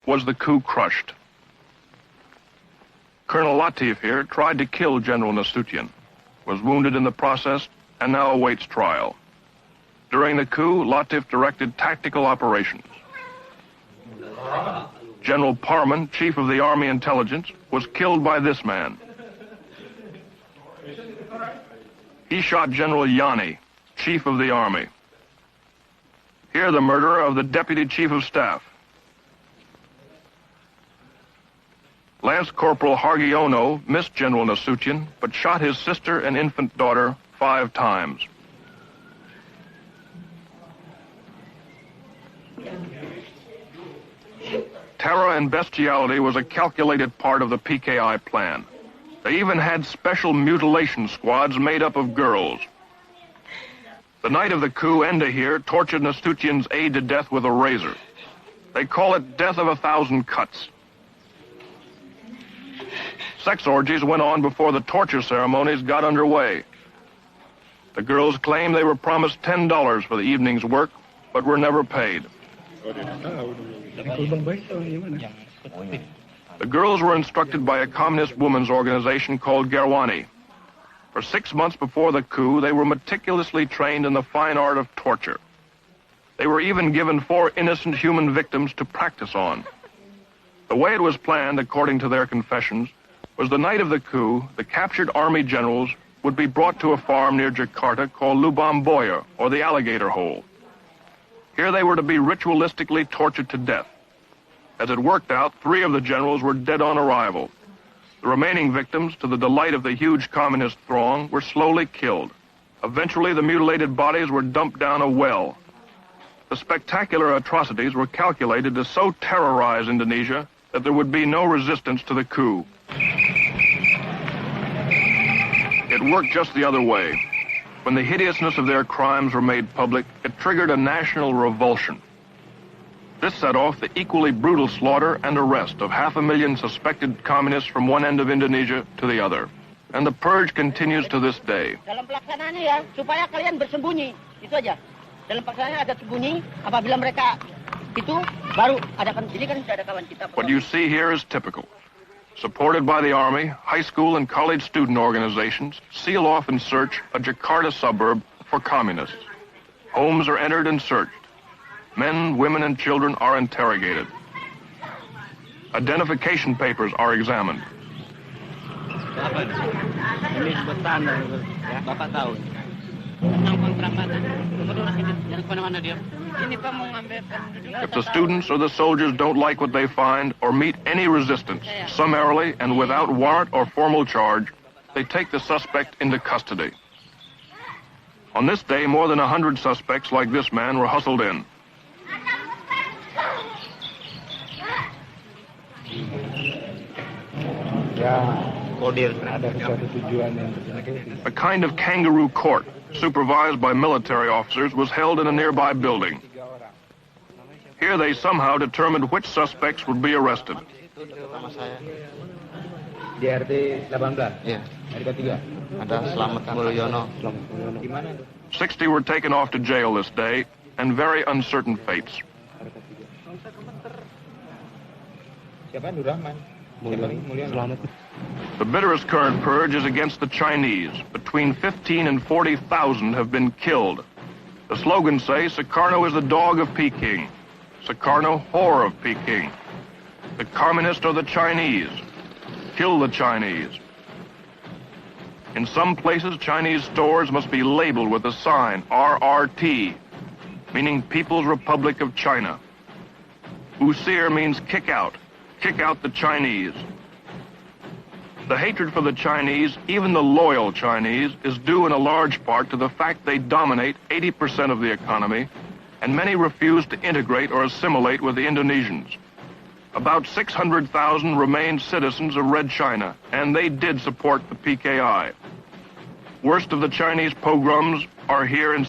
was the coup crushed. Colonel Latif here tried to kill General Nasution, was wounded in the process, and now awaits trial. During the coup, Latif directed tactical operations. General Parman, chief of the Army Intelligence, was killed by this man. He shot General Yani, chief of the Army. Here, the murderer of the Deputy Chief of Staff. Lance Corporal Hargiono missed General Nasution, but shot his sister and infant daughter 5 times. Terror and bestiality was a calculated part of the PKI plan. They even had special mutilation squads made up of girls. The night of the coup, Enda here tortured Nasution's aide to death with a razor. They call it death of 1,000 cuts. Sex orgies went on before the torture ceremonies got underway. The girls claim they were promised $10 for the evening's work, but were never paid. The girls were instructed by a communist women's organization called Gerwani. For 6 months before the coup, they were meticulously trained in the fine art of torture. They were even given 4 innocent human victims to practice on. The way it was planned, according to their confessions, was the night of the coup, the captured army generals would be brought to a farm near Jakarta called Lubang Buaya, or the Alligator Hole. Here they were to be ritualistically tortured to death. As it worked out, 3 of the generals were dead on arrival. The remaining victims, to the delight of the huge communist throng, were slowly killed. Eventually, the mutilated bodies were dumped down a well. The spectacular atrocities were calculated to so terrorize Indonesia that there would be no resistance to the coup. It worked just the other way. When the hideousness of their crimes were made public, it triggered a national revulsion. This set off the equally brutal slaughter and arrest of 500,000 suspected communists from one end of Indonesia to the other. And the purge continues to this day. Dalam pelaksanaannya ya, supaya kalian bersembunyi, itu aja. Dalam pelaksanaannya agak sembunyi, apabila mereka itu baru adakan, jadi kan sudah ada kawan kita. What you see here is typical. Supported by the Army, high school and college student organizations seal off and search a Jakarta suburb for communists. Homes are entered and searched. Men, women, and children are interrogated. Identification papers are examined. If the students or the soldiers don't like what they find or meet any resistance, summarily and without warrant or formal charge, they take the suspect into custody. On this day, more than 100 suspects like this man were hustled in. A kind of kangaroo court, supervised by military officers, was held in a nearby building. Here they somehow determined which suspects would be arrested. Di RT 18? Iya. RT 3? Ada Slamet Mulyono. 60 were taken off to jail this day, and very uncertain fates. Siapa? Nurrahman. Mulyono. The bitterest current purge is against the Chinese. Between 15 and 40,000 have been killed. The slogans say, Sukarno is the dog of Peking. Sukarno, whore of Peking. The communists are the Chinese. Kill the Chinese. In some places, Chinese stores must be labeled with a sign, RRT, meaning People's Republic of China. Usir means kick out the Chinese. The hatred for the Chinese, even the loyal Chinese, is due in a large part to the fact they dominate 80% of the economy, and many refuse to integrate or assimilate with the Indonesians. About 600,000 remained citizens of Red China, and they did support the PKI. Worst of the Chinese pogroms are here in